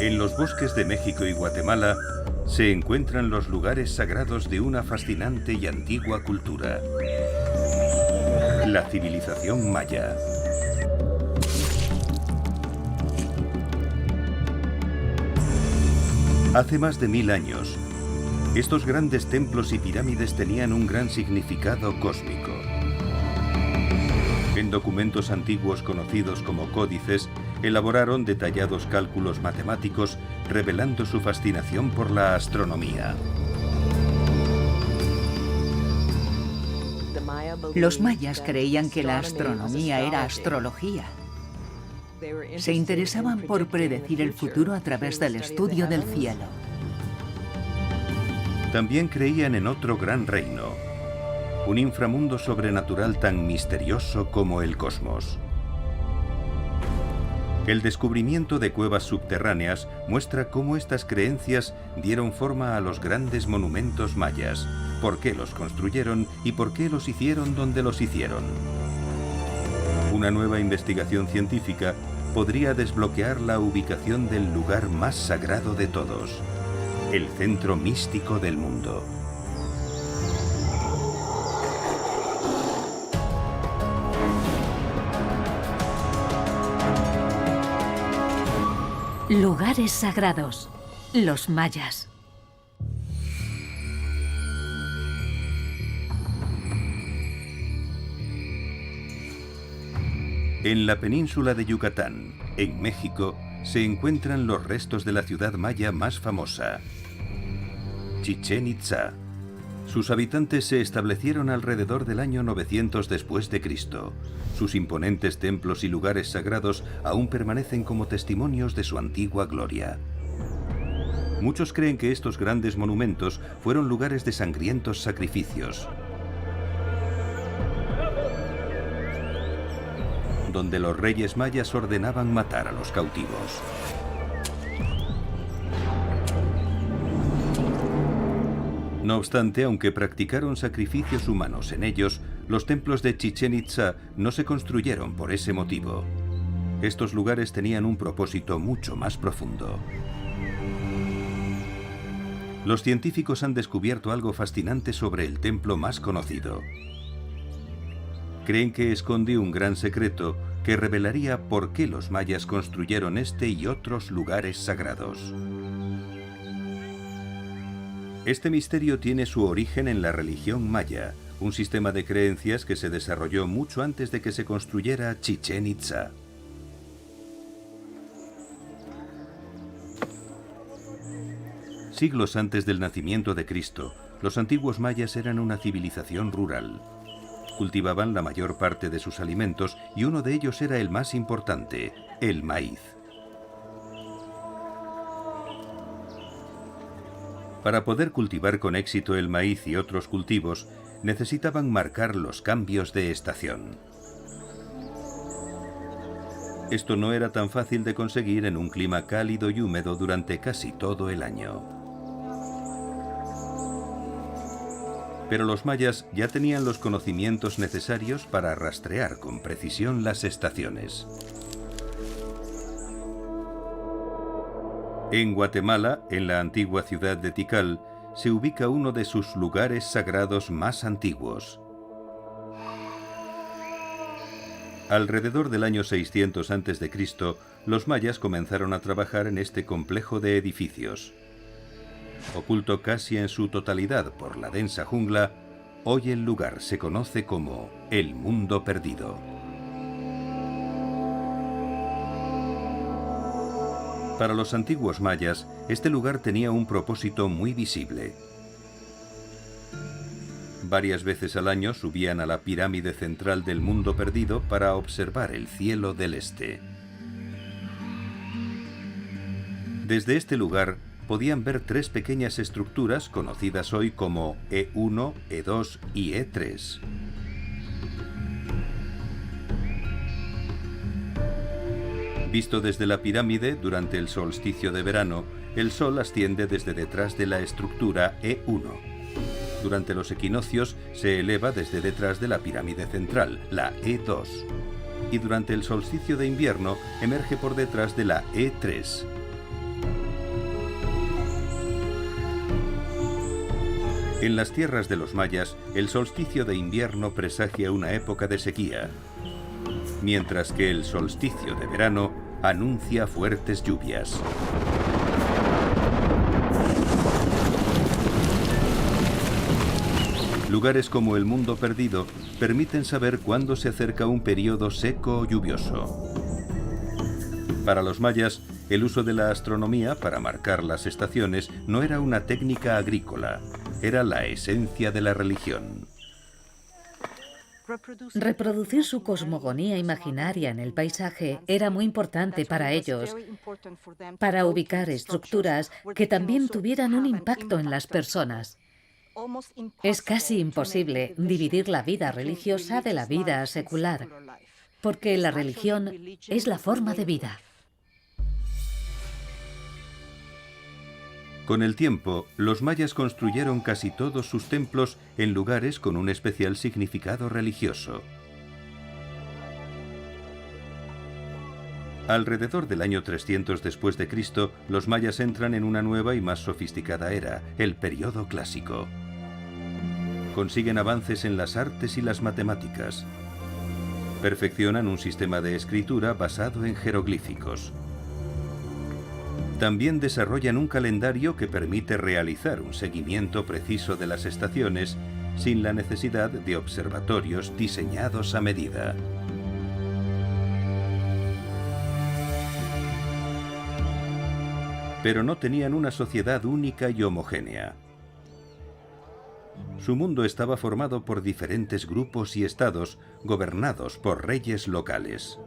En los bosques de México y Guatemala se encuentran los lugares sagrados de una fascinante y antigua cultura, la civilización maya. Hace más de 1000 años, estos grandes templos y pirámides tenían un gran significado cósmico. En documentos antiguos conocidos como códices, elaboraron detallados cálculos matemáticos revelando su fascinación por la astronomía. Los mayas creían que la astronomía era astrología. Se interesaban por predecir el futuro a través del estudio del cielo. También creían en otro gran reino, un inframundo sobrenatural tan misterioso como el cosmos. El descubrimiento de cuevas subterráneas muestra cómo estas creencias dieron forma a los grandes monumentos mayas, por qué los construyeron y por qué los hicieron donde los hicieron. Una nueva investigación científica podría desbloquear la ubicación del lugar más sagrado de todos, el centro místico del mundo. Lugares sagrados, los mayas. En la península de Yucatán, en México, se encuentran los restos de la ciudad maya más famosa, Chichén Itzá. Sus habitantes se establecieron alrededor del año 900 después de Cristo. Sus imponentes templos y lugares sagrados aún permanecen como testimonios de su antigua gloria. Muchos creen que estos grandes monumentos fueron lugares de sangrientos sacrificios, donde los reyes mayas ordenaban matar a los cautivos. No obstante, aunque practicaron sacrificios humanos en ellos, los templos de Chichén Itzá no se construyeron por ese motivo. Estos lugares tenían un propósito mucho más profundo. Los científicos han descubierto algo fascinante sobre el templo más conocido. Creen que esconde un gran secreto que revelaría por qué los mayas construyeron este y otros lugares sagrados. Este misterio tiene su origen en la religión maya, un sistema de creencias que se desarrolló mucho antes de que se construyera Chichén Itzá. Siglos antes del nacimiento de Cristo, los antiguos mayas eran una civilización rural. Cultivaban la mayor parte de sus alimentos y uno de ellos era el más importante, el maíz. Para poder cultivar con éxito el maíz y otros cultivos, necesitaban marcar los cambios de estación. Esto no era tan fácil de conseguir en un clima cálido y húmedo durante casi todo el año. Pero los mayas ya tenían los conocimientos necesarios para rastrear con precisión las estaciones. En Guatemala, en la antigua ciudad de Tikal, se ubica uno de sus lugares sagrados más antiguos. Alrededor del año 600 a.C., los mayas comenzaron a trabajar en este complejo de edificios. Oculto casi en su totalidad por la densa jungla, hoy el lugar se conoce como el Mundo Perdido. Para los antiguos mayas, este lugar tenía un propósito muy visible. Varias veces al año subían a la pirámide central del Mundo Perdido para observar el cielo del este. Desde este lugar podían ver tres pequeñas estructuras conocidas hoy como E1, E2 y E3. Visto desde la pirámide, durante el solsticio de verano, el sol asciende desde detrás de la estructura E1. Durante los equinoccios se eleva desde detrás de la pirámide central, la E2. Y durante el solsticio de invierno emerge por detrás de la E3. En las tierras de los mayas, el solsticio de invierno presagia una época de sequía, mientras que el solsticio de verano anuncia fuertes lluvias. Lugares como el Mundo Perdido permiten saber cuándo se acerca un periodo seco o lluvioso. Para los mayas, el uso de la astronomía para marcar las estaciones no era una técnica agrícola, era la esencia de la religión. Reproducir su cosmogonía imaginaria en el paisaje era muy importante para ellos, para ubicar estructuras que también tuvieran un impacto en las personas. Es casi imposible dividir la vida religiosa de la vida secular, porque la religión es la forma de vida. Con el tiempo, los mayas construyeron casi todos sus templos en lugares con un especial significado religioso. Alrededor del año 300 después de Cristo, los mayas entran en una nueva y más sofisticada era, el período clásico. Consiguen avances en las artes y las matemáticas. Perfeccionan un sistema de escritura basado en jeroglíficos. También desarrollan un calendario que permite realizar un seguimiento preciso de las estaciones sin la necesidad de observatorios diseñados a medida. Pero no tenían una sociedad única y homogénea. Su mundo estaba formado por diferentes grupos y estados gobernados por reyes locales.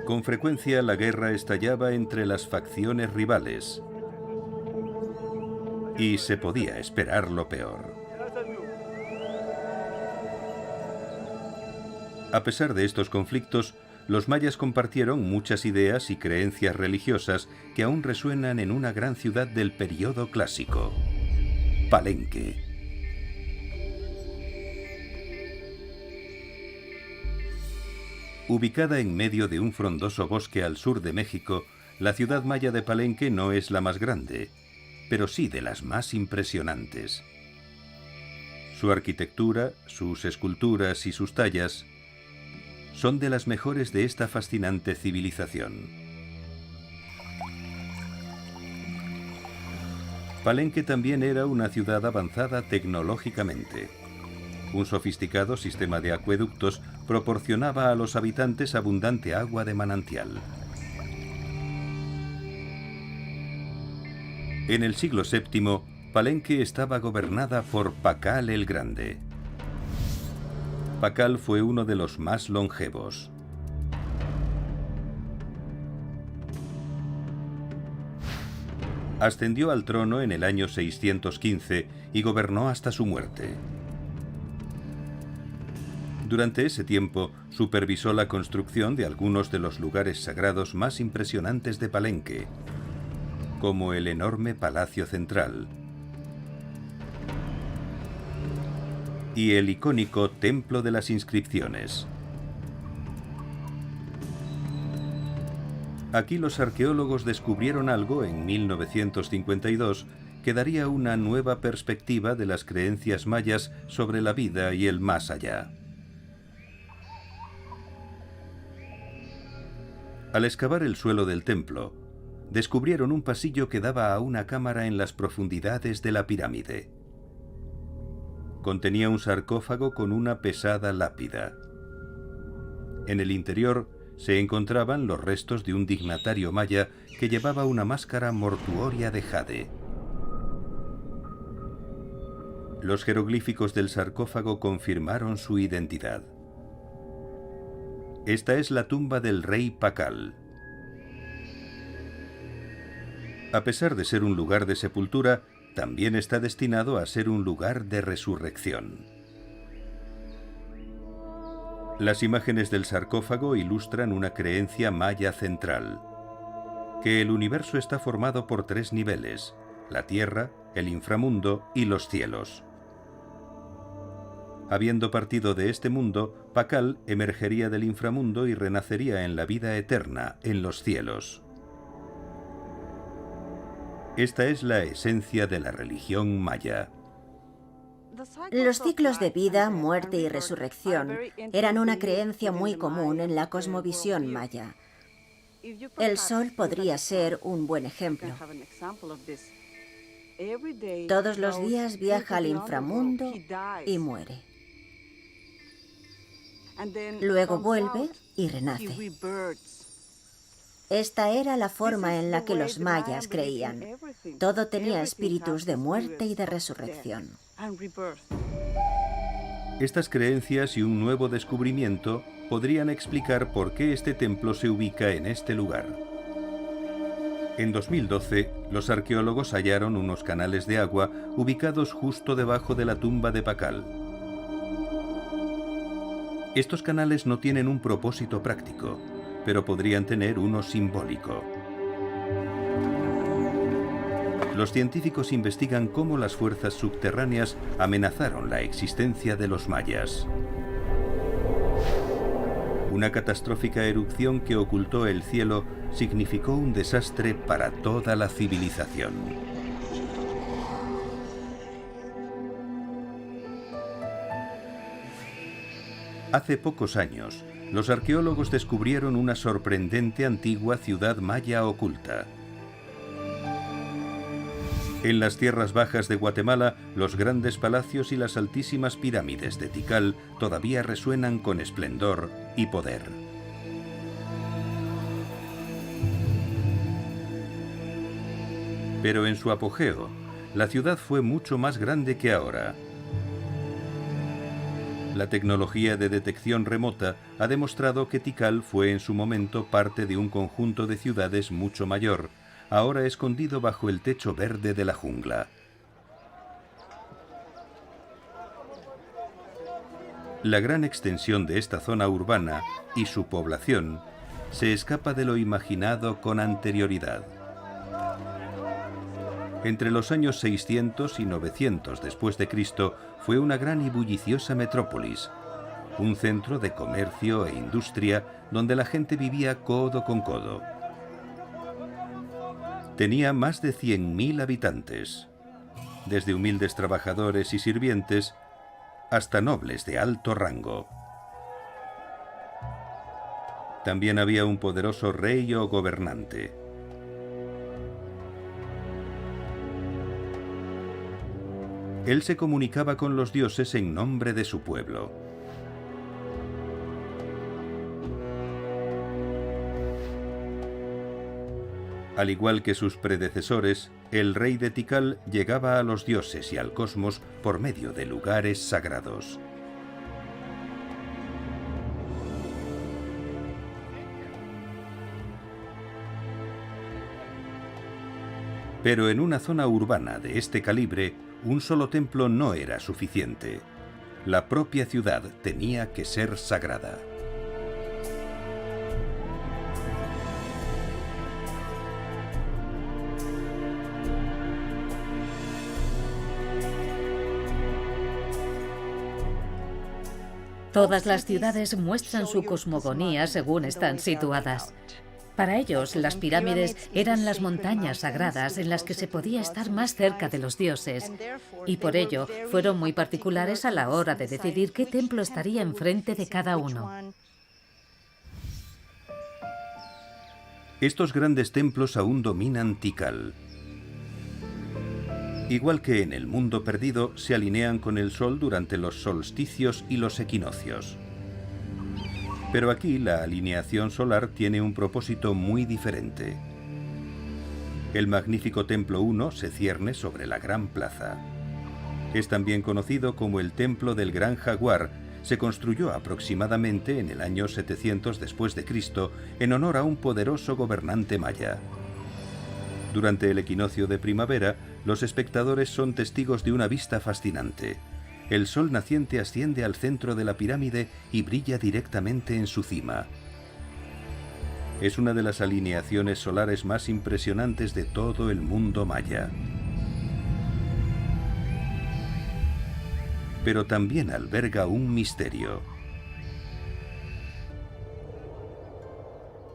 Con frecuencia la guerra estallaba entre las facciones rivales y se podía esperar lo peor. A pesar de estos conflictos, los mayas compartieron muchas ideas y creencias religiosas que aún resuenan en una gran ciudad del período clásico, Palenque. Ubicada en medio de un frondoso bosque al sur de México, la ciudad maya de Palenque no es la más grande, pero sí de las más impresionantes. Su arquitectura, sus esculturas y sus tallas son de las mejores de esta fascinante civilización. Palenque también era una ciudad avanzada tecnológicamente. Un sofisticado sistema de acueductos proporcionaba a los habitantes abundante agua de manantial. En el siglo VII, Palenque estaba gobernada por Pakal el Grande. Pakal fue uno de los más longevos. Ascendió al trono en el año 615 y gobernó hasta su muerte. Durante ese tiempo, supervisó la construcción de algunos de los lugares sagrados más impresionantes de Palenque, como el enorme Palacio Central y el icónico Templo de las Inscripciones. Aquí los arqueólogos descubrieron algo en 1952 que daría una nueva perspectiva de las creencias mayas sobre la vida y el más allá. Al excavar el suelo del templo, descubrieron un pasillo que daba a una cámara en las profundidades de la pirámide. Contenía un sarcófago con una pesada lápida. En el interior se encontraban los restos de un dignatario maya que llevaba una máscara mortuoria de jade. Los jeroglíficos del sarcófago confirmaron su identidad. Esta es la tumba del rey Pakal. A pesar de ser un lugar de sepultura, también está destinado a ser un lugar de resurrección. Las imágenes del sarcófago ilustran una creencia maya central, que el universo está formado por 3 niveles: la tierra, el inframundo y los cielos. Habiendo partido de este mundo, Pakal emergería del inframundo y renacería en la vida eterna, en los cielos. Esta es la esencia de la religión maya. Los ciclos de vida, muerte y resurrección eran una creencia muy común en la cosmovisión maya. El sol podría ser un buen ejemplo. Todos los días viaja al inframundo y muere. Luego vuelve y renace. Esta era la forma en la que los mayas creían. Todo tenía espíritus de muerte y de resurrección. Estas creencias y un nuevo descubrimiento podrían explicar por qué este templo se ubica en este lugar. En 2012, los arqueólogos hallaron unos canales de agua ubicados justo debajo de la tumba de Pakal. Estos canales no tienen un propósito práctico, pero podrían tener uno simbólico. Los científicos investigan cómo las fuerzas subterráneas amenazaron la existencia de los mayas. Una catastrófica erupción que ocultó el cielo significó un desastre para toda la civilización. Hace pocos años, los arqueólogos descubrieron una sorprendente antigua ciudad maya oculta. En las tierras bajas de Guatemala, los grandes palacios y las altísimas pirámides de Tikal todavía resuenan con esplendor y poder. Pero en su apogeo, la ciudad fue mucho más grande que ahora. La tecnología de detección remota ha demostrado que Tikal fue en su momento parte de un conjunto de ciudades mucho mayor, ahora escondido bajo el techo verde de la jungla. La gran extensión de esta zona urbana y su población se escapa de lo imaginado con anterioridad. Entre los años 600 y 900 después de Cristo fue una gran y bulliciosa metrópolis, un centro de comercio e industria donde la gente vivía codo con codo. Tenía más de 100.000 habitantes, desde humildes trabajadores y sirvientes hasta nobles de alto rango. También había un poderoso rey o gobernante. Él se comunicaba con los dioses en nombre de su pueblo. Al igual que sus predecesores, el rey de Tikal llegaba a los dioses y al cosmos por medio de lugares sagrados. Pero en una zona urbana de este calibre, un solo templo no era suficiente. La propia ciudad tenía que ser sagrada. Todas las ciudades muestran su cosmogonía según están situadas. Para ellos, las pirámides eran las montañas sagradas en las que se podía estar más cerca de los dioses, y por ello fueron muy particulares a la hora de decidir qué templo estaría enfrente de cada uno. Estos grandes templos aún dominan Tikal. Igual que en el mundo perdido, se alinean con el sol durante los solsticios y los equinoccios. Pero aquí la alineación solar tiene un propósito muy diferente. El magnífico Templo 1 se cierne sobre la gran plaza. Es también conocido como el Templo del Gran Jaguar. Se construyó aproximadamente en el año 700 después de Cristo en honor a un poderoso gobernante maya. Durante el equinoccio de primavera, los espectadores son testigos de una vista fascinante. El sol naciente asciende al centro de la pirámide y brilla directamente en su cima. Es una de las alineaciones solares más impresionantes de todo el mundo maya. Pero también alberga un misterio.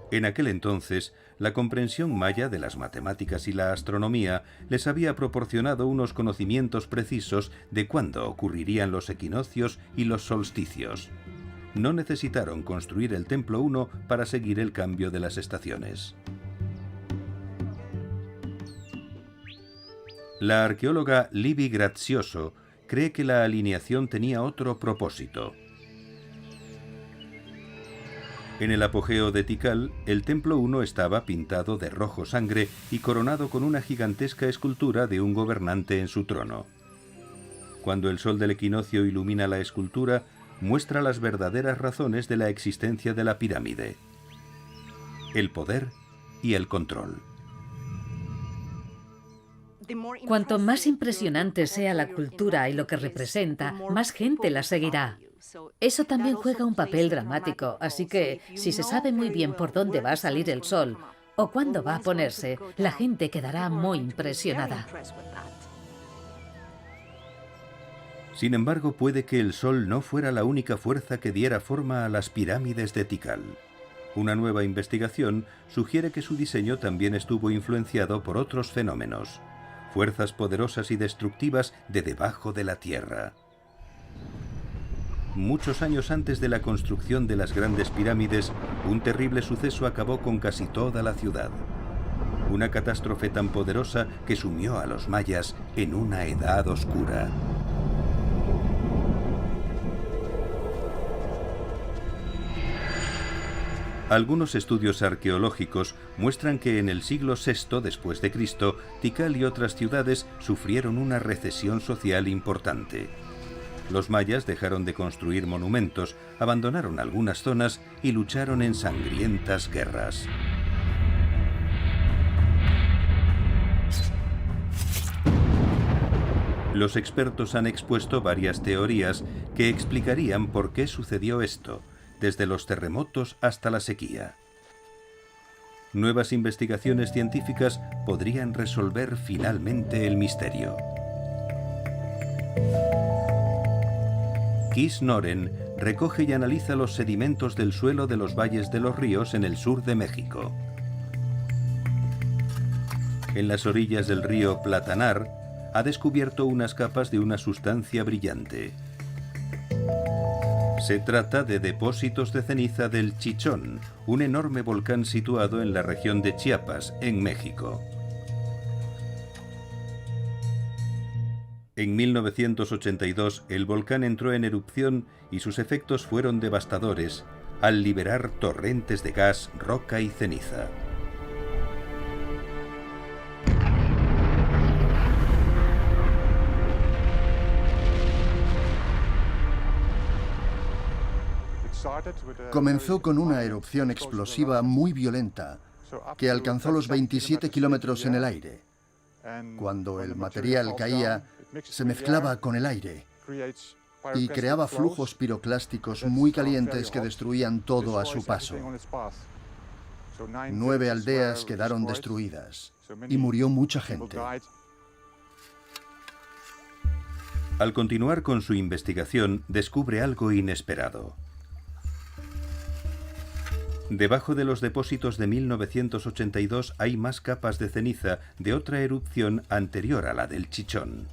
En aquel entonces, la comprensión maya de las matemáticas y la astronomía les había proporcionado unos conocimientos precisos de cuándo ocurrirían los equinoccios y los solsticios. No necesitaron construir el Templo 1 para seguir el cambio de las estaciones. La arqueóloga Libby Grazioso cree que la alineación tenía otro propósito. En el apogeo de Tikal, el Templo 1 estaba pintado de rojo sangre y coronado con una gigantesca escultura de un gobernante en su trono. Cuando el sol del equinoccio ilumina la escultura, muestra las verdaderas razones de la existencia de la pirámide: el poder y el control. Cuanto más impresionante sea la cultura y lo que representa, más gente la seguirá. Eso también juega un papel dramático, así que si se sabe muy bien por dónde va a salir el sol o cuándo va a ponerse, la gente quedará muy impresionada. Sin embargo, puede que el sol no fuera la única fuerza que diera forma a las pirámides de Tikal. Una nueva investigación sugiere que su diseño también estuvo influenciado por otros fenómenos, fuerzas poderosas y destructivas de debajo de la tierra. Muchos años antes de la construcción de las grandes pirámides, un terrible suceso acabó con casi toda la ciudad. Una catástrofe tan poderosa que sumió a los mayas en una edad oscura. Algunos estudios arqueológicos muestran que en el siglo VI después de Cristo, Tikal y otras ciudades sufrieron una recesión social importante. Los mayas dejaron de construir monumentos, abandonaron algunas zonas y lucharon en sangrientas guerras. Los expertos han expuesto varias teorías que explicarían por qué sucedió esto, desde los terremotos hasta la sequía. Nuevas investigaciones científicas podrían resolver finalmente el misterio. Kees Noren recoge y analiza los sedimentos del suelo de los valles de los ríos en el sur de México. En las orillas del río Platanar, ha descubierto unas capas de una sustancia brillante. Se trata de depósitos de ceniza del Chichón, un enorme volcán situado en la región de Chiapas, en México. En 1982, el volcán entró en erupción y sus efectos fueron devastadores, al liberar torrentes de gas, roca y ceniza. Comenzó con una erupción explosiva muy violenta, que alcanzó los 27 kilómetros en el aire. Cuando el material caía, se mezclaba con el aire y creaba flujos piroclásticos muy calientes que destruían todo a su paso. 9 aldeas quedaron destruidas y murió mucha gente. Al continuar con su investigación, descubre algo inesperado. Debajo de los depósitos de 1982 hay más capas de ceniza de otra erupción anterior a la del Chichón.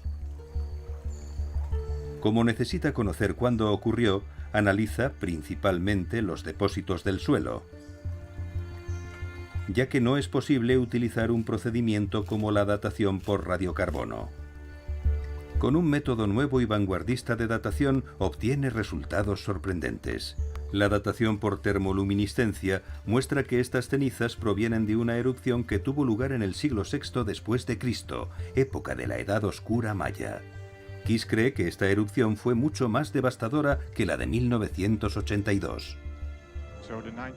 Como necesita conocer cuándo ocurrió, analiza principalmente los depósitos del suelo, ya que no es posible utilizar un procedimiento como la datación por radiocarbono. Con un método nuevo y vanguardista de datación obtiene resultados sorprendentes. La datación por termoluminiscencia muestra que estas cenizas provienen de una erupción que tuvo lugar en el siglo VI después de Cristo, época de la Edad Oscura maya. Kees cree que esta erupción fue mucho más devastadora que la de 1982.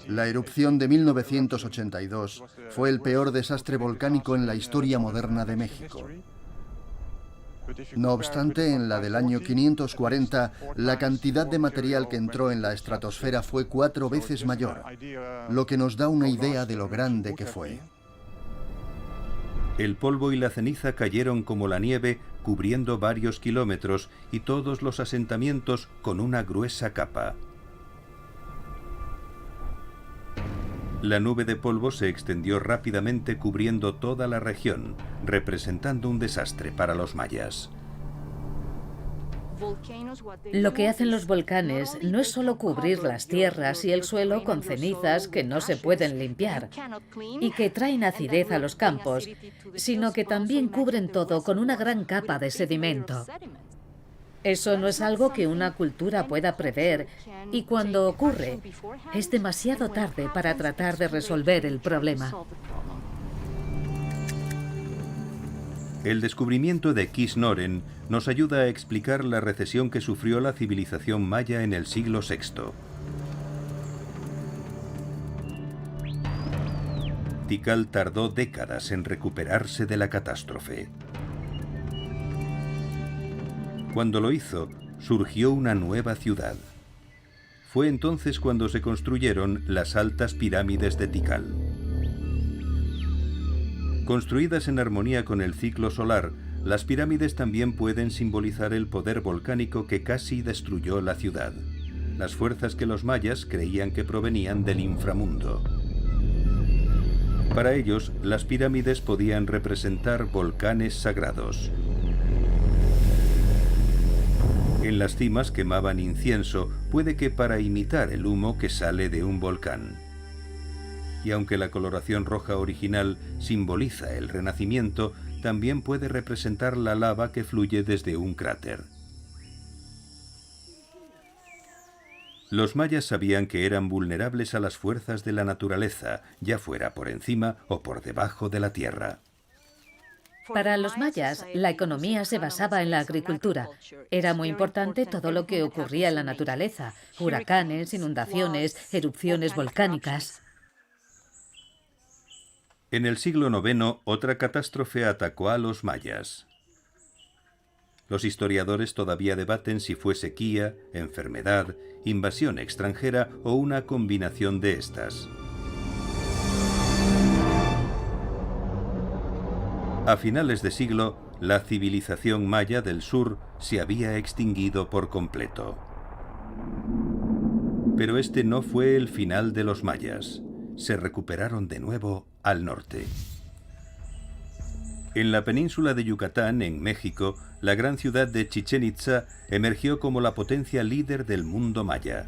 La erupción de 1982 fue el peor desastre volcánico en la historia moderna de México. No obstante, en la del año 540, la cantidad de material que entró en la estratosfera fue 4 veces mayor, lo que nos da una idea de lo grande que fue. El polvo y la ceniza cayeron como la nieve, cubriendo varios kilómetros y todos los asentamientos con una gruesa capa. La nube de polvo se extendió rápidamente cubriendo toda la región, representando un desastre para los mayas. Lo que hacen los volcanes no es solo cubrir las tierras y el suelo con cenizas que no se pueden limpiar y que traen acidez a los campos, sino que también cubren todo con una gran capa de sedimento. Eso no es algo que una cultura pueda prever, y cuando ocurre, es demasiado tarde para tratar de resolver el problema. El descubrimiento de Kis-Noren nos ayuda a explicar la recesión que sufrió la civilización maya en el siglo VI. Tikal tardó décadas en recuperarse de la catástrofe. Cuando lo hizo, surgió una nueva ciudad. Fue entonces cuando se construyeron las altas pirámides de Tikal. Construidas en armonía con el ciclo solar, las pirámides también pueden simbolizar el poder volcánico que casi destruyó la ciudad, las fuerzas que los mayas creían que provenían del inframundo. Para ellos, las pirámides podían representar volcanes sagrados. En las cimas quemaban incienso, puede que para imitar el humo que sale de un volcán. Y aunque la coloración roja original simboliza el renacimiento, también puede representar la lava que fluye desde un cráter. Los mayas sabían que eran vulnerables a las fuerzas de la naturaleza, ya fuera por encima o por debajo de la tierra. Para los mayas, la economía se basaba en la agricultura. Era muy importante todo lo que ocurría en la naturaleza: huracanes, inundaciones, erupciones volcánicas. En el siglo IX, otra catástrofe atacó a los mayas. Los historiadores todavía debaten si fue sequía, enfermedad, invasión extranjera o una combinación de estas. A finales de siglo, la civilización maya del sur se había extinguido por completo. Pero este no fue el final de los mayas. Se recuperaron de nuevo al norte. En la península de Yucatán, en México, la gran ciudad de Chichén Itzá emergió como la potencia líder del mundo maya.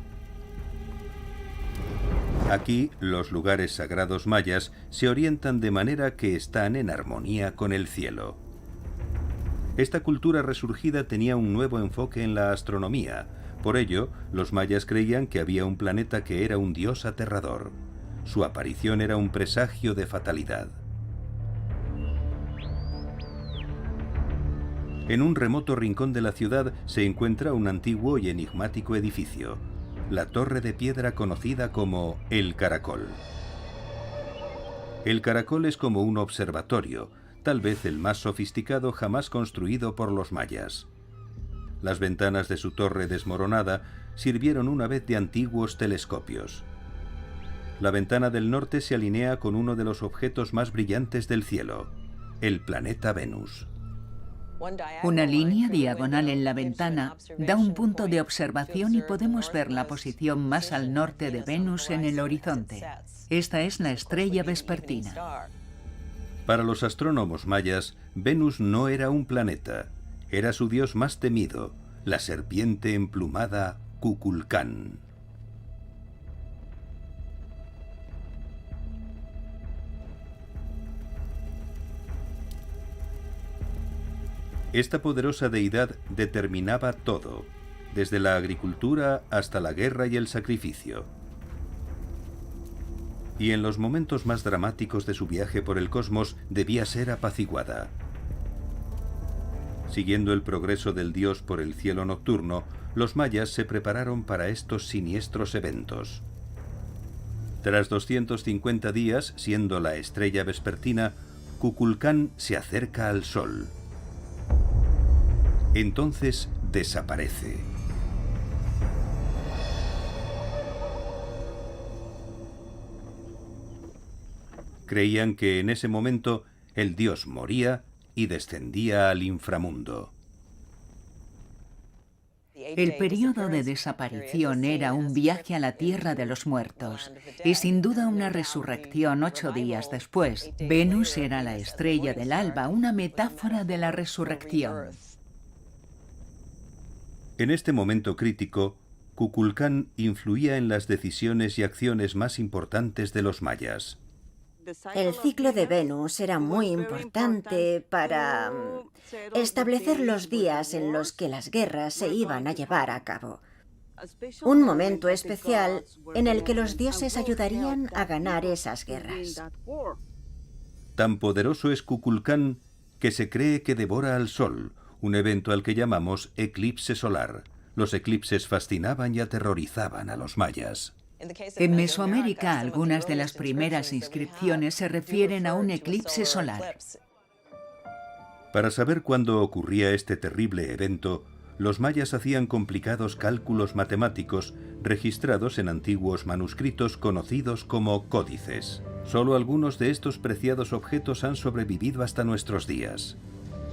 Aquí, los lugares sagrados mayas se orientan de manera que están en armonía con el cielo. Esta cultura resurgida tenía un nuevo enfoque en la astronomía. Por ello, los mayas creían que había un planeta que era un dios aterrador. Su aparición era un presagio de fatalidad. En un remoto rincón de la ciudad se encuentra un antiguo y enigmático edificio, la torre de piedra conocida como El Caracol. El Caracol es como un observatorio, tal vez el más sofisticado jamás construido por los mayas. Las ventanas de su torre desmoronada sirvieron una vez de antiguos telescopios. La ventana del norte se alinea con uno de los objetos más brillantes del cielo, el planeta Venus. Una línea diagonal en la ventana da un punto de observación y podemos ver la posición más al norte de Venus en el horizonte. Esta es la estrella vespertina. Para los astrónomos mayas, Venus no era un planeta, era su dios más temido, la serpiente emplumada Kukulcán. Esta poderosa deidad determinaba todo, desde la agricultura hasta la guerra y el sacrificio. Y en los momentos más dramáticos de su viaje por el cosmos debía ser apaciguada. Siguiendo el progreso del dios por el cielo nocturno, los mayas se prepararon para estos siniestros eventos. Tras 250 días, siendo la estrella vespertina, Kukulcán se acerca al sol. Entonces desaparece. Creían que en ese momento el dios moría y descendía al inframundo. El periodo de desaparición era un viaje a la tierra de los muertos y sin duda una resurrección 8 días después. Venus era la estrella del alba, una metáfora de la resurrección. En este momento crítico, Kukulcán influía en las decisiones y acciones más importantes de los mayas. El ciclo de Venus era muy importante para establecer los días en los que las guerras se iban a llevar a cabo. Un momento especial en el que los dioses ayudarían a ganar esas guerras. Tan poderoso es Kukulcán que se cree que devora al sol, un evento al que llamamos eclipse solar. Los eclipses fascinaban y aterrorizaban a los mayas. En Mesoamérica, algunas de las primeras inscripciones se refieren a un eclipse solar. Para saber cuándo ocurría este terrible evento, los mayas hacían complicados cálculos matemáticos registrados en antiguos manuscritos conocidos como códices. Solo algunos de estos preciados objetos han sobrevivido hasta nuestros días.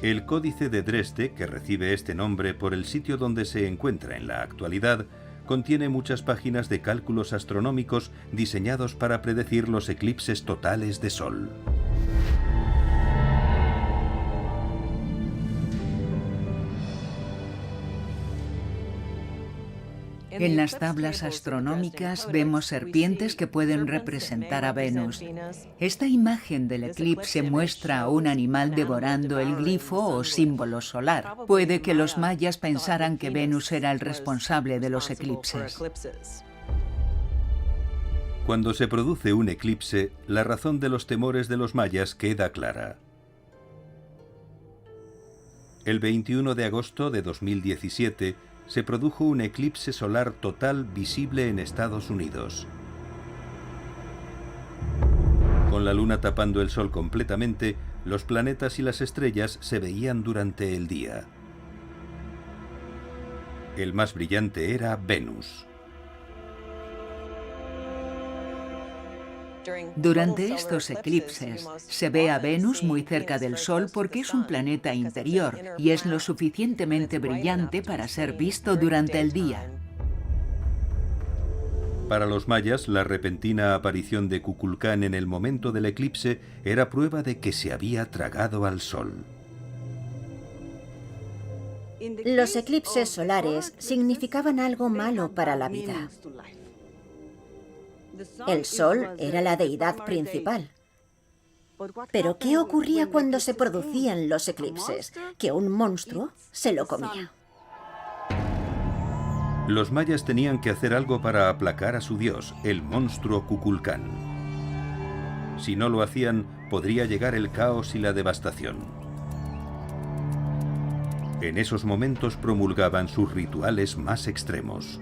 El Códice de Dresde, que recibe este nombre por el sitio donde se encuentra en la actualidad, contiene muchas páginas de cálculos astronómicos diseñados para predecir los eclipses totales de sol. En las tablas astronómicas vemos serpientes que pueden representar a Venus. Esta imagen del eclipse muestra a un animal devorando el glifo o símbolo solar. Puede que los mayas pensaran que Venus era el responsable de los eclipses. Cuando se produce un eclipse, la razón de los temores de los mayas queda clara. El 21 de agosto de 2017, se produjo un eclipse solar total visible en Estados Unidos. Con la luna tapando el sol completamente, los planetas y las estrellas se veían durante el día. El más brillante era Venus. Durante estos eclipses, se ve a Venus muy cerca del Sol porque es un planeta interior y es lo suficientemente brillante para ser visto durante el día. Para los mayas, la repentina aparición de Kukulcán en el momento del eclipse era prueba de que se había tragado al Sol. Los eclipses solares significaban algo malo para la vida. El Sol era la deidad principal. Pero ¿qué ocurría cuando se producían los eclipses? Que un monstruo se lo comía. Los mayas tenían que hacer algo para aplacar a su dios, el monstruo Kukulcán. Si no lo hacían, podría llegar el caos y la devastación. En esos momentos promulgaban sus rituales más extremos.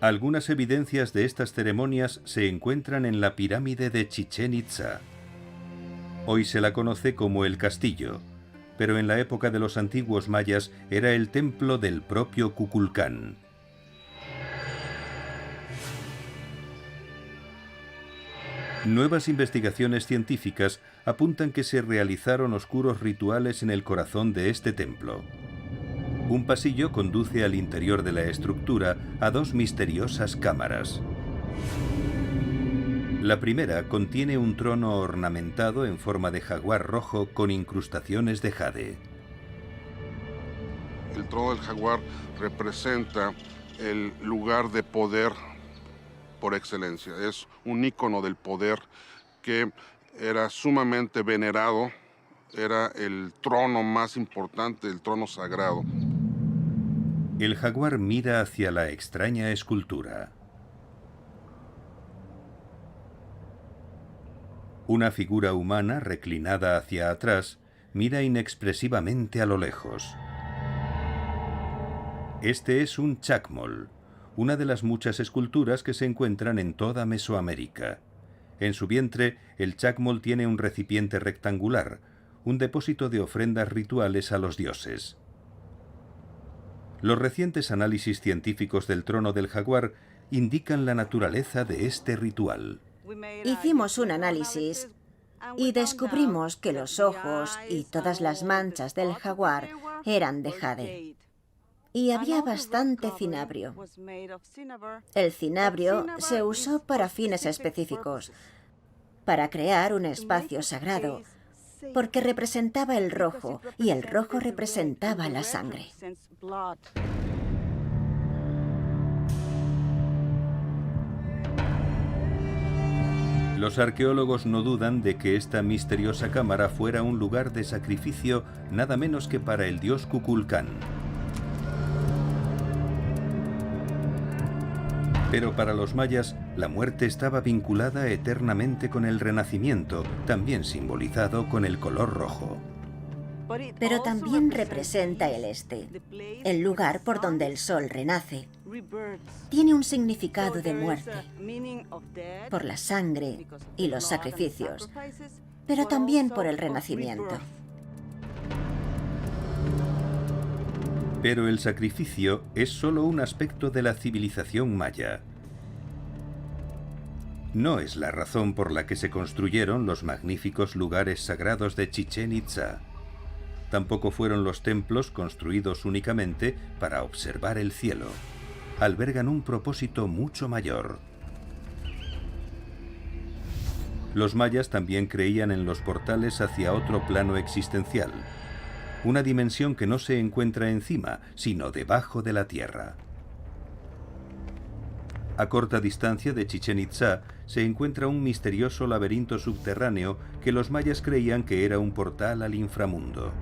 Algunas evidencias de estas ceremonias se encuentran en la pirámide de Chichén Itzá. Hoy se la conoce como el castillo, pero en la época de los antiguos mayas era el templo del propio Kukulcán. Nuevas investigaciones científicas apuntan que se realizaron oscuros rituales en el corazón de este templo. Un pasillo conduce al interior de la estructura a dos misteriosas cámaras. La primera contiene un trono ornamentado en forma de jaguar rojo con incrustaciones de jade. El trono del jaguar representa el lugar de poder por excelencia. Es un ícono del poder que era sumamente venerado. Era el trono más importante, el trono sagrado. El jaguar mira hacia la extraña escultura. Una figura humana reclinada hacia atrás mira inexpresivamente a lo lejos. Este es un chacmol, una de las muchas esculturas que se encuentran en toda Mesoamérica. En su vientre, el chacmol tiene un recipiente rectangular, un depósito de ofrendas rituales a los dioses. Los recientes análisis científicos del trono del jaguar indican la naturaleza de este ritual. Hicimos un análisis y descubrimos que los ojos y todas las manchas del jaguar eran de jade. Y había bastante cinabrio. El cinabrio se usó para fines específicos, para crear un espacio sagrado, porque representaba el rojo, y el rojo representaba la sangre. Los arqueólogos no dudan de que esta misteriosa cámara fuera un lugar de sacrificio nada menos que para el dios Kukulcán. Pero para los mayas, la muerte estaba vinculada eternamente con el renacimiento, también simbolizado con el color rojo. Pero también representa el este, el lugar por donde el sol renace. Tiene un significado de muerte, por la sangre y los sacrificios, pero también por el renacimiento. Pero el sacrificio es solo un aspecto de la civilización maya. No es la razón por la que se construyeron los magníficos lugares sagrados de Chichén Itzá. Tampoco fueron los templos construidos únicamente para observar el cielo. Albergan un propósito mucho mayor. Los mayas también creían en los portales hacia otro plano existencial. Una dimensión que no se encuentra encima, sino debajo de la tierra. A corta distancia de Chichén Itzá se encuentra un misterioso laberinto subterráneo que los mayas creían que era un portal al inframundo.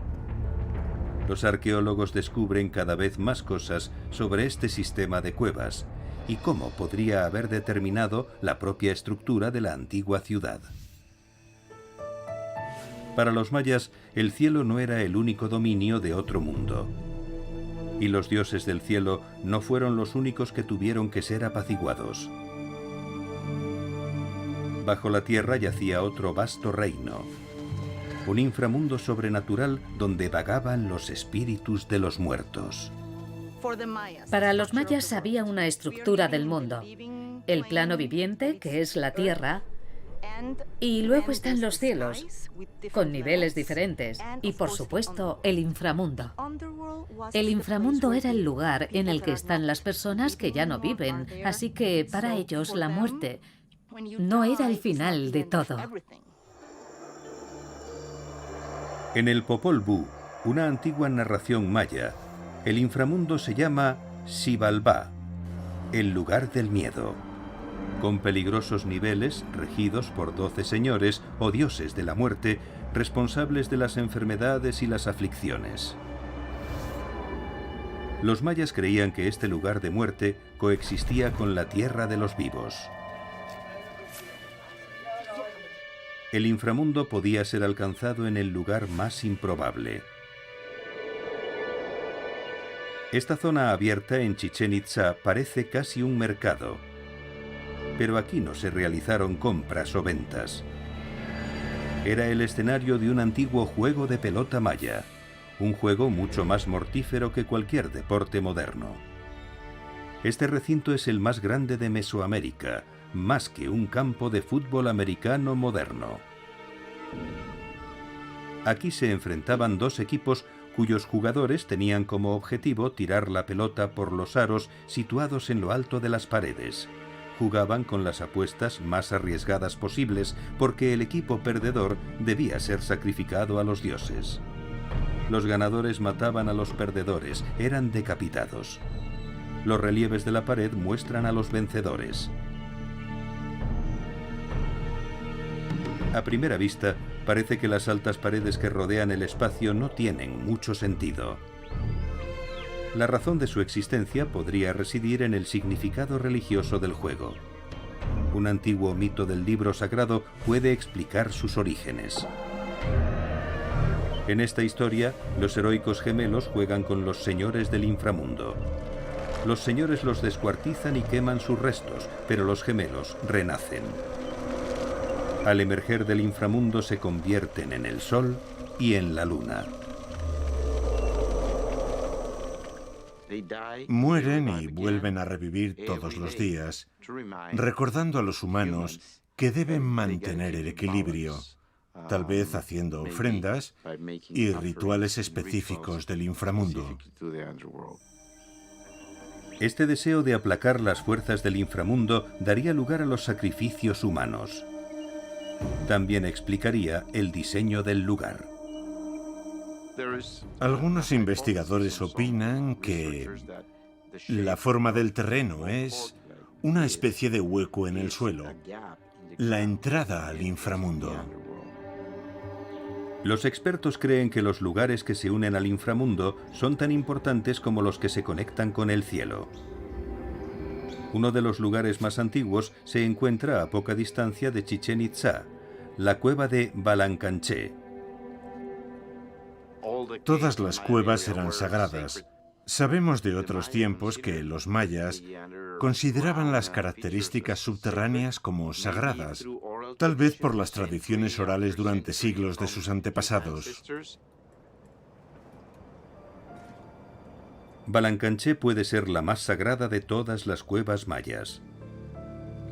Los arqueólogos descubren cada vez más cosas sobre este sistema de cuevas y cómo podría haber determinado la propia estructura de la antigua ciudad. Para los mayas, el cielo no era el único dominio de otro mundo. Y los dioses del cielo no fueron los únicos que tuvieron que ser apaciguados. Bajo la tierra yacía otro vasto reino, un inframundo sobrenatural donde vagaban los espíritus de los muertos. Para los mayas había una estructura del mundo. El plano viviente, que es la tierra, y luego están los cielos, con niveles diferentes, y por supuesto el inframundo. El inframundo era el lugar en el que están las personas que ya no viven, así que para ellos la muerte no era el final de todo. En el Popol Vuh, una antigua narración maya, el inframundo se llama Xibalbá, el lugar del miedo, con peligrosos niveles regidos por 12 señores o dioses de la muerte, responsables de las enfermedades y las aflicciones. Los mayas creían que este lugar de muerte coexistía con la tierra de los vivos. El inframundo podía ser alcanzado en el lugar más improbable. Esta zona abierta en Chichén Itzá parece casi un mercado, pero aquí no se realizaron compras o ventas. Era el escenario de un antiguo juego de pelota maya, un juego mucho más mortífero que cualquier deporte moderno. Este recinto es el más grande de Mesoamérica, más que un campo de fútbol americano moderno. Aquí se enfrentaban dos equipos cuyos jugadores tenían como objetivo tirar la pelota por los aros situados en lo alto de las paredes. Jugaban con las apuestas más arriesgadas posibles porque el equipo perdedor debía ser sacrificado a los dioses. Los ganadores mataban a los perdedores, eran decapitados. Los relieves de la pared muestran a los vencedores. A primera vista, parece que las altas paredes que rodean el espacio no tienen mucho sentido. La razón de su existencia podría residir en el significado religioso del juego. Un antiguo mito del libro sagrado puede explicar sus orígenes. En esta historia, los heroicos gemelos juegan con los señores del inframundo. Los señores los descuartizan y queman sus restos, pero los gemelos renacen. Al emerger del inframundo se convierten en el sol y en la luna. Mueren y vuelven a revivir todos los días, recordando a los humanos que deben mantener el equilibrio, tal vez haciendo ofrendas y rituales específicos del inframundo. Este deseo de aplacar las fuerzas del inframundo daría lugar a los sacrificios humanos. También explicaría el diseño del lugar. Algunos investigadores opinan que la forma del terreno es una especie de hueco en el suelo, la entrada al inframundo. Los expertos creen que los lugares que se unen al inframundo son tan importantes como los que se conectan con el cielo. Uno de los lugares más antiguos se encuentra a poca distancia de Chichén Itzá, la cueva de Balancanché. Todas las cuevas eran sagradas. Sabemos de otros tiempos que los mayas consideraban las características subterráneas como sagradas, tal vez por las tradiciones orales durante siglos de sus antepasados. Balancanché puede ser la más sagrada de todas las cuevas mayas.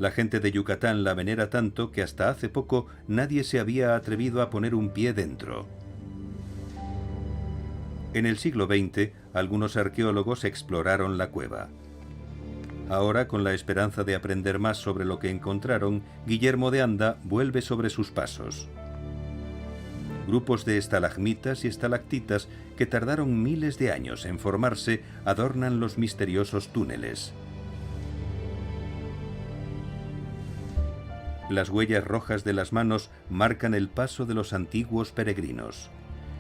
La gente de Yucatán la venera tanto que hasta hace poco nadie se había atrevido a poner un pie dentro. En el siglo XX, algunos arqueólogos exploraron la cueva. Ahora, con la esperanza de aprender más sobre lo que encontraron, Guillermo de Anda vuelve sobre sus pasos. Grupos de estalagmitas y estalactitas que tardaron miles de años en formarse adornan los misteriosos túneles. Las huellas rojas de las manos marcan el paso de los antiguos peregrinos.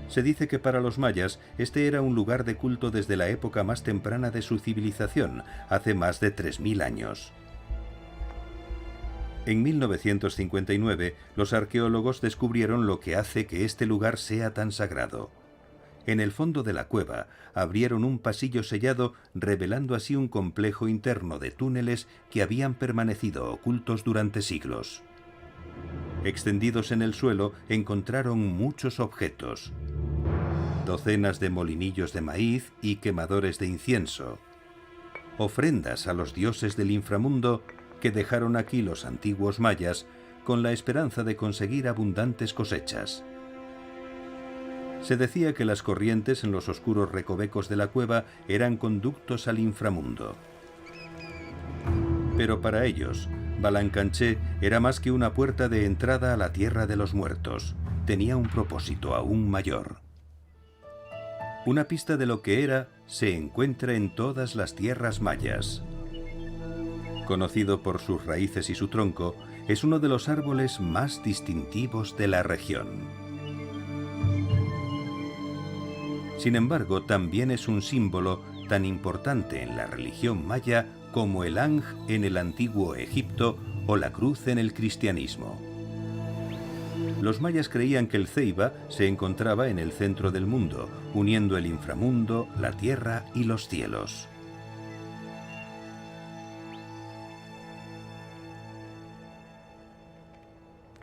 Se dice que para los mayas este era un lugar de culto desde la época más temprana de su civilización, hace más de 3000 años. En 1959, los arqueólogos descubrieron lo que hace que este lugar sea tan sagrado. En el fondo de la cueva abrieron un pasillo sellado, revelando así un complejo interno de túneles que habían permanecido ocultos durante siglos. Extendidos en el suelo encontraron muchos objetos. Docenas de molinillos de maíz y quemadores de incienso. Ofrendas a los dioses del inframundo que dejaron aquí los antiguos mayas con la esperanza de conseguir abundantes cosechas. Se decía que las corrientes en los oscuros recovecos de la cueva eran conductos al inframundo. Pero para ellos, Balancanché era más que una puerta de entrada a la tierra de los muertos. Tenía un propósito aún mayor. Una pista de lo que era se encuentra en todas las tierras mayas. Conocido por sus raíces y su tronco, es uno de los árboles más distintivos de la región. Sin embargo, también es un símbolo tan importante en la religión maya como el Ankh en el antiguo Egipto o la cruz en el cristianismo. Los mayas creían que el Ceiba se encontraba en el centro del mundo, uniendo el inframundo, la tierra y los cielos.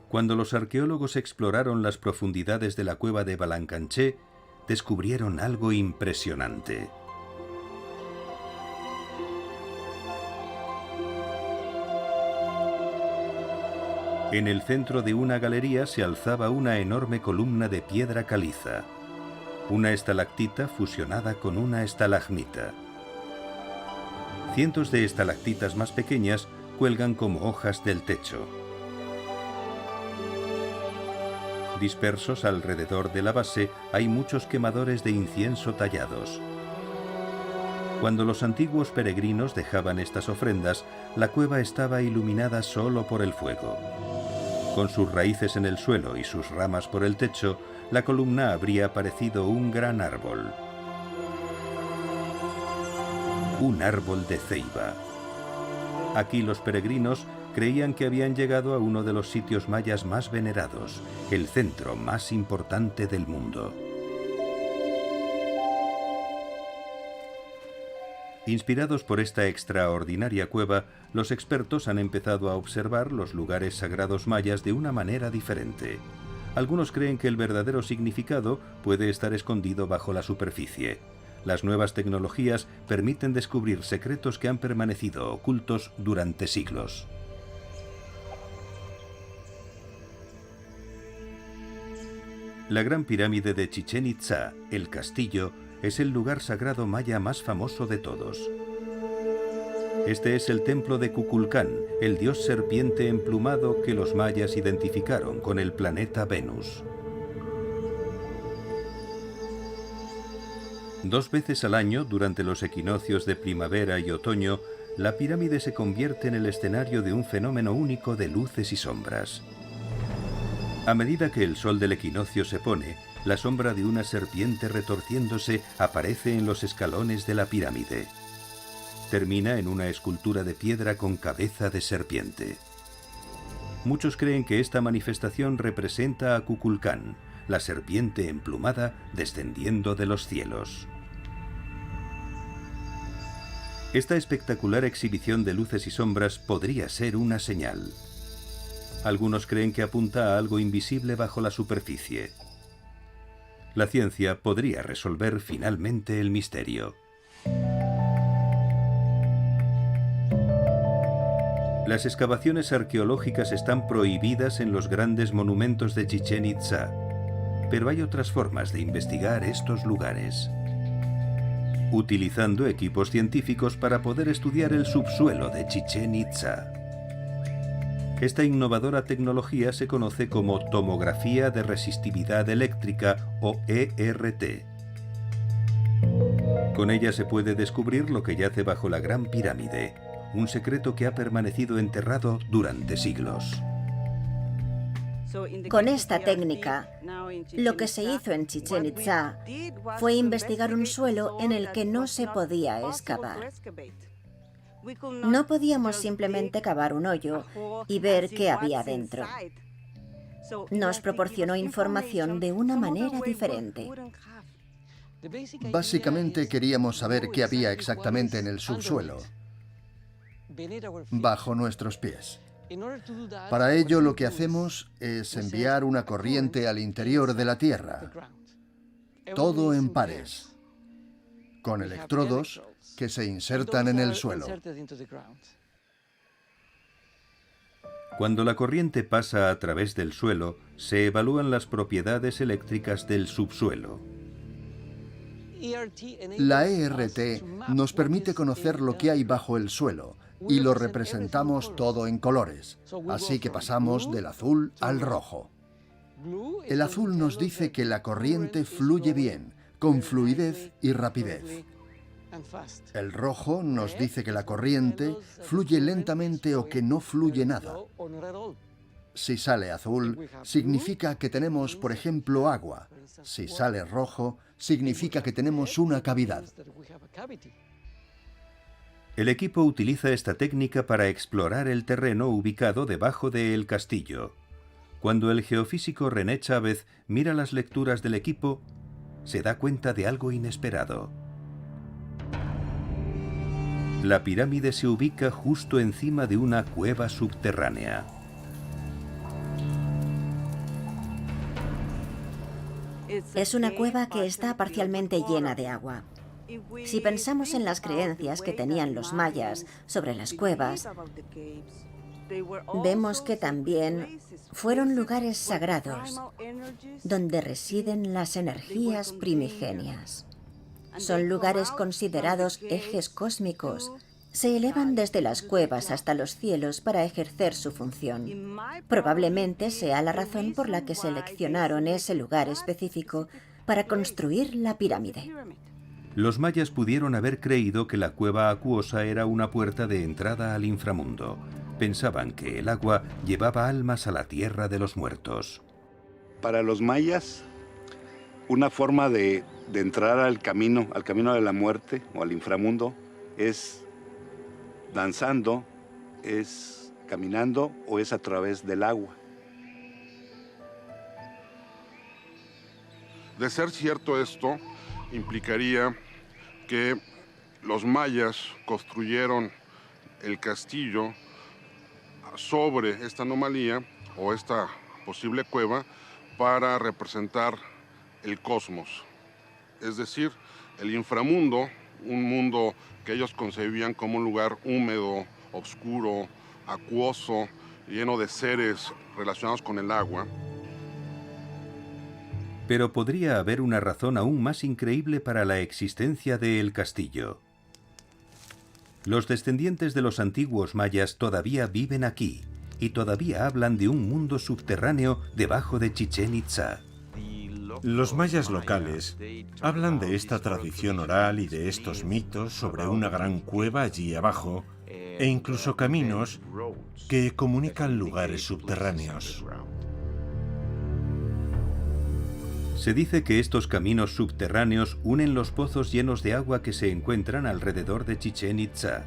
Cuando los arqueólogos exploraron las profundidades de la cueva de Balancanché, descubrieron algo impresionante. En el centro de una galería se alzaba una enorme columna de piedra caliza, una estalactita fusionada con una estalagmita. Cientos de estalactitas más pequeñas cuelgan como hojas del techo. Dispersos alrededor de la base hay muchos quemadores de incienso tallados. Cuando los antiguos peregrinos dejaban estas ofrendas, la cueva estaba iluminada solo por el fuego. Con sus raíces en el suelo y sus ramas por el techo, la columna habría parecido un gran árbol. Un árbol de ceiba. Aquí los peregrinos Creían que habían llegado a uno de los sitios mayas más venerados, el centro más importante del mundo. Inspirados por esta extraordinaria cueva, los expertos han empezado a observar los lugares sagrados mayas de una manera diferente. Algunos creen que el verdadero significado puede estar escondido bajo la superficie. Las nuevas tecnologías permiten descubrir secretos que han permanecido ocultos durante siglos. La Gran Pirámide de Chichén Itzá, el castillo, es el lugar sagrado maya más famoso de todos. Este es el templo de Kukulcán, el dios serpiente emplumado que los mayas identificaron con el planeta Venus. 2 veces al año, durante los equinoccios de primavera y otoño, la pirámide se convierte en el escenario de un fenómeno único de luces y sombras. A medida que el sol del equinoccio se pone, la sombra de una serpiente retorciéndose aparece en los escalones de la pirámide. Termina en una escultura de piedra con cabeza de serpiente. Muchos creen que esta manifestación representa a Kukulcán, la serpiente emplumada descendiendo de los cielos. Esta espectacular exhibición de luces y sombras podría ser una señal. Algunos creen que apunta a algo invisible bajo la superficie. La ciencia podría resolver finalmente el misterio. Las excavaciones arqueológicas están prohibidas en los grandes monumentos de Chichén Itzá, pero hay otras formas de investigar estos lugares. Utilizando equipos científicos para poder estudiar el subsuelo de Chichén Itzá. Esta innovadora tecnología se conoce como tomografía de resistividad eléctrica o ERT. Con ella se puede descubrir lo que yace bajo la Gran Pirámide, un secreto que ha permanecido enterrado durante siglos. Con esta técnica, lo que se hizo en Chichén Itzá fue investigar un suelo en el que no se podía excavar. No podíamos simplemente cavar un hoyo y ver qué había dentro. Nos proporcionó información de una manera diferente. Básicamente queríamos saber qué había exactamente en el subsuelo, bajo nuestros pies. Para ello lo que hacemos es enviar una corriente al interior de la Tierra, todo en pares, con electrodos que se insertan en el suelo. Cuando la corriente pasa a través del suelo, se evalúan las propiedades eléctricas del subsuelo. La ERT nos permite conocer lo que hay bajo el suelo y lo representamos todo en colores, así que pasamos del azul al rojo. El azul nos dice que la corriente fluye bien, con fluidez y rapidez. El rojo nos dice que la corriente fluye lentamente o que no fluye nada. Si sale azul, significa que tenemos, por ejemplo, agua. Si sale rojo, significa que tenemos una cavidad. El equipo utiliza esta técnica para explorar el terreno ubicado debajo del castillo. Cuando el geofísico René Chávez mira las lecturas del equipo, se da cuenta de algo inesperado. La pirámide se ubica justo encima de una cueva subterránea. Es una cueva que está parcialmente llena de agua. Si pensamos en las creencias que tenían los mayas sobre las cuevas, vemos que también fueron lugares sagrados donde residen las energías primigenias. Son lugares considerados ejes cósmicos. Se elevan desde las cuevas hasta los cielos para ejercer su función. Probablemente sea la razón por la que seleccionaron ese lugar específico para construir la pirámide. Los mayas pudieron haber creído que la cueva acuosa era una puerta de entrada al inframundo. Pensaban que el agua llevaba almas a la tierra de los muertos. Para los mayas, una forma de entrar al camino de la muerte o al inframundo es danzando, es caminando o es a través del agua. De ser cierto esto, implicaría que los mayas construyeron el castillo sobre esta anomalía o esta posible cueva para representar el cosmos, es decir, el inframundo, un mundo que ellos concebían como un lugar húmedo, oscuro, acuoso, lleno de seres relacionados con el agua. Pero podría haber una razón aún más increíble para la existencia de El Castillo. Los descendientes de los antiguos mayas todavía viven aquí y todavía hablan de un mundo subterráneo debajo de Chichén Itzá. Los mayas locales hablan de esta tradición oral y de estos mitos sobre una gran cueva allí abajo e incluso caminos que comunican lugares subterráneos. Se dice que estos caminos subterráneos unen los pozos llenos de agua que se encuentran alrededor de Chichén Itzá.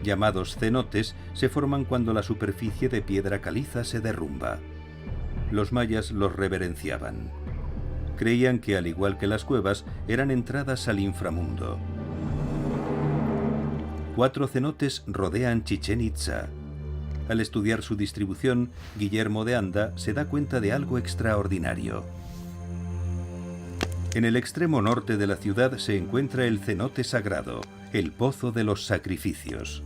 Llamados cenotes, se forman cuando la superficie de piedra caliza se derrumba. Los mayas los reverenciaban. Creían que, al igual que las cuevas, eran entradas al inframundo. 4 cenotes rodean Chichén Itzá. Al estudiar su distribución, Guillermo de Anda se da cuenta de algo extraordinario. En el extremo norte de la ciudad se encuentra el cenote sagrado, el Pozo de los Sacrificios.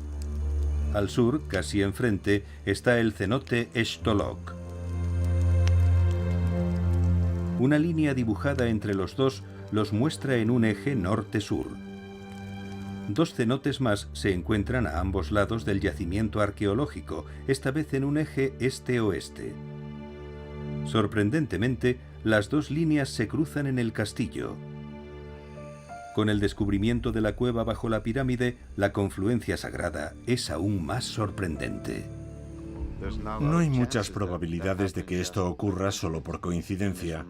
Al sur, casi enfrente, está el cenote Xtolok. Una línea dibujada entre los dos los muestra en un eje norte-sur. 2 cenotes más se encuentran a ambos lados del yacimiento arqueológico, esta vez en un eje este-oeste. Sorprendentemente, las 2 líneas se cruzan en el castillo. Con el descubrimiento de la cueva bajo la pirámide, la confluencia sagrada es aún más sorprendente. No hay muchas probabilidades de que esto ocurra solo por coincidencia.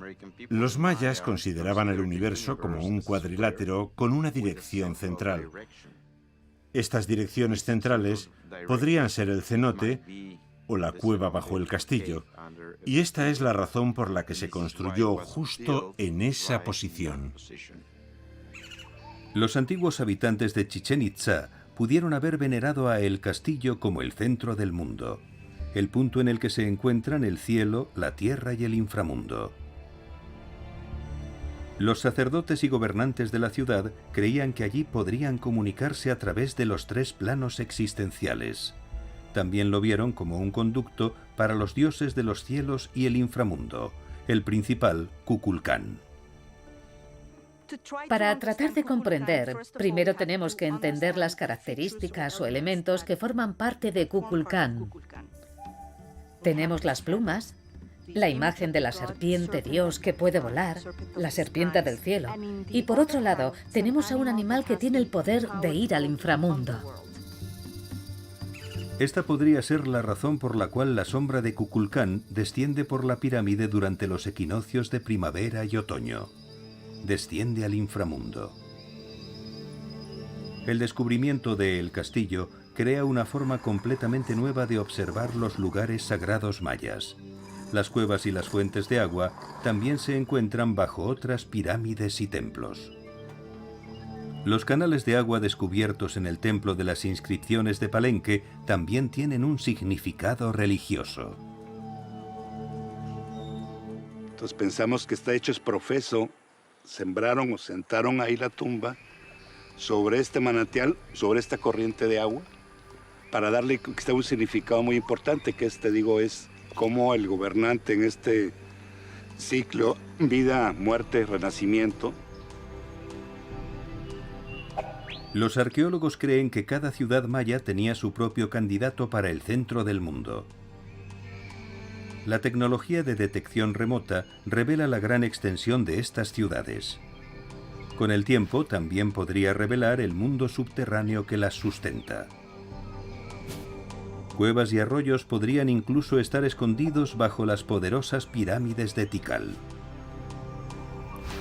Los mayas consideraban el universo como un cuadrilátero con una dirección central. Estas direcciones centrales podrían ser el cenote o la cueva bajo el castillo, y esta es la razón por la que se construyó justo en esa posición. Los antiguos habitantes de Chichén Itzá pudieron haber venerado a El Castillo como el centro del mundo, el punto en el que se encuentran el cielo, la tierra y el inframundo. Los sacerdotes y gobernantes de la ciudad creían que allí podrían comunicarse a través de los 3 planos existenciales. También lo vieron como un conducto para los dioses de los cielos y el inframundo, el principal, Kukulcán. Para tratar de comprender, primero tenemos que entender las características o elementos que forman parte de Kukulcán. Tenemos las plumas, la imagen de la serpiente Dios que puede volar, la serpiente del cielo, y por otro lado, tenemos a un animal que tiene el poder de ir al inframundo. Esta podría ser la razón por la cual la sombra de Kukulcán desciende por la pirámide durante los equinoccios de primavera y otoño. Desciende al inframundo. El descubrimiento de El Castillo crea una forma completamente nueva de observar los lugares sagrados mayas. Las cuevas y las fuentes de agua también se encuentran bajo otras pirámides y templos. Los canales de agua descubiertos en el templo de las inscripciones de Palenque también tienen un significado religioso. Entonces pensamos que está hecho es profeso, sembraron o sentaron ahí la tumba sobre este manantial, sobre esta corriente de agua, para darle quizá un significado muy importante, que es cómo el gobernante en este ciclo, vida, muerte, renacimiento. Los arqueólogos creen que cada ciudad maya tenía su propio candidato para el centro del mundo. La tecnología de detección remota revela la gran extensión de estas ciudades. Con el tiempo también podría revelar el mundo subterráneo que las sustenta. Cuevas y arroyos podrían incluso estar escondidos bajo las poderosas pirámides de Tikal.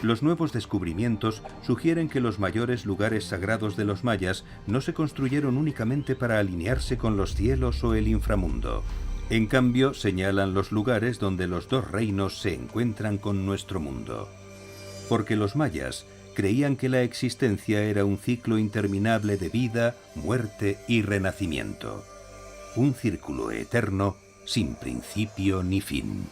Los nuevos descubrimientos sugieren que los mayores lugares sagrados de los mayas no se construyeron únicamente para alinearse con los cielos o el inframundo. En cambio, señalan los lugares donde los dos reinos se encuentran con nuestro mundo. Porque los mayas creían que la existencia era un ciclo interminable de vida, muerte y renacimiento. Un círculo eterno sin principio ni fin.